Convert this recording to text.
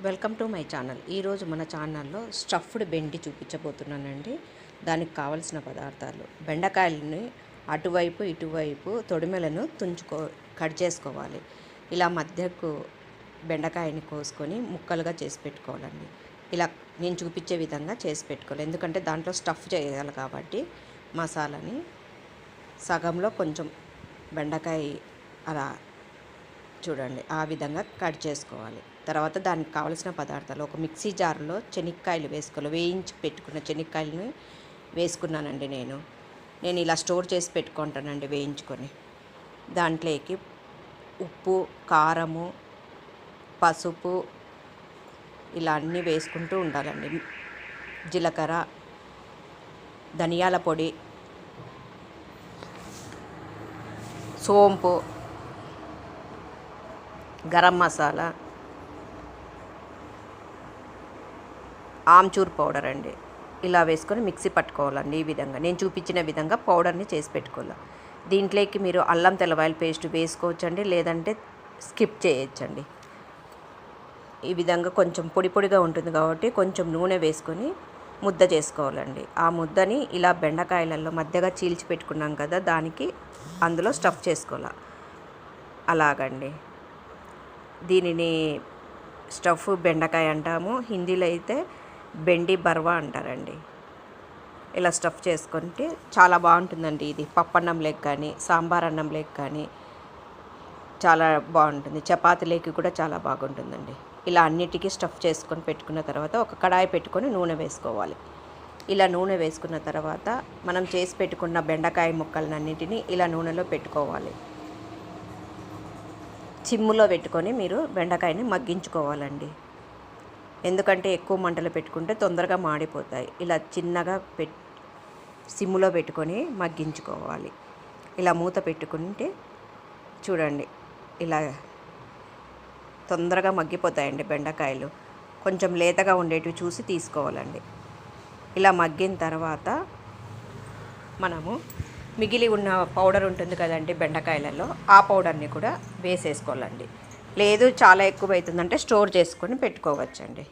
Welcome to my channel. ఈరోజు మన ఛానల్లో స్టఫ్డ్ బెండి చూపించబోతున్నానండి. దానికి కావలసిన పదార్థాలు: బెండకాయలని అటువైపు ఇటువైపు తొడిమెలను కట్ చేసుకోవాలి. ఇలా మధ్యకు బెండకాయని కోసుకొని ముక్కలుగా చేసి పెట్టుకోవాలండి. ఇలా నేను చూపించే విధంగా చేసి పెట్టుకోవాలి, ఎందుకంటే దాంట్లో స్టఫ్ చేయాలి కాబట్టి. మసాలాని సగంలో కొంచెం బెండకాయ అలా చూడండి ఆ విధంగా కట్ చేసుకోవాలి. తర్వాత దానికి కావలసిన పదార్థాలు: ఒక మిక్సీ జార్లో శనక్కాయలు వేసుకోవాలి. వేయించి పెట్టుకున్న శనక్కాయలని వేసుకున్నానండి. నేను ఇలా స్టోర్ చేసి పెట్టుకుంటానండి వేయించుకొని. దాంట్లోకి ఉప్పు, కారము, పసుపు ఇలా అన్నీ వేసుకుంటూ ఉండాలండి. జీలకర్ర, ధనియాల పొడి, సోంపు, గరం మసాలా, ఆమ్చూర్ పౌడర్ అండి. ఇలా వేసుకొని మిక్సీ పట్టుకోవాలండి. ఈ విధంగా నేను చూపించిన విధంగా పౌడర్ని చేసి పెట్టుకోవాలి. దీంట్లోకి మీరు అల్లం తెల్లవాయల పేస్ట్ వేసుకోవచ్చండి, లేదంటే స్కిప్ చేయొచ్చండి. ఈ విధంగా కొంచెం పొడి పొడిగా ఉంటుంది కాబట్టి కొంచెం నూనె వేసుకొని ముద్ద చేసుకోవాలండి. ఆ ముద్దని ఇలా బెండకాయలలో మధ్యగా చీల్చి పెట్టుకున్నాం కదా, దానికి అందులో స్టఫ్ చేసుకోవాలి. అలాగండి. దీనిని స్టఫ్ బెండకాయ అంటాము, హిందీలో అయితే బెండి బర్వా అంటారండి. ఇలా స్టఫ్ చేసుకుంటే చాలా బాగుంటుందండి. ఇది పప్పన్నం లేక కానీ, సాంబార్ అన్నం లేక కానీ చాలా బాగుంటుంది. చపాతీలోకి కూడా చాలా బాగుంటుందండి. ఇలా అన్నిటికీ స్టఫ్ చేసుకొని పెట్టుకున్న తర్వాత ఒక కడాయి పెట్టుకొని నూనె వేసుకోవాలి. ఇలా నూనె వేసుకున్న తర్వాత మనం చేసి పెట్టుకున్న బెండకాయ ముక్కలన్నింటినీ ఇలా నూనెలో పెట్టుకోవాలి. చిమ్ములో పెట్టుకొని మీరు బెండకాయని మగ్గించుకోవాలండి. ఎందుకంటే ఎక్కువ మంటలు పెట్టుకుంటే తొందరగా మాడిపోతాయి. ఇలా చిన్నగా సిమ్ములో పెట్టుకొని మగ్గించుకోవాలి. ఇలా మూత పెట్టుకుంటే చూడండి ఇలా తొందరగా మగ్గిపోతాయండి బెండకాయలు. కొంచెం లేతగా ఉండేటివి చూసి తీసుకోవాలండి. ఇలా మగ్గిన తర్వాత మనము మిగిలి ఉన్న పౌడర్ ఉంటుంది కదండి బెండకాయలలో, ఆ పౌడర్ని కూడా వేసేసుకోవాలండి. లేదు చాలా ఎక్కువ అవుతుందంటే స్టోర్ చేసుకొని పెట్టుకోవచ్చండి.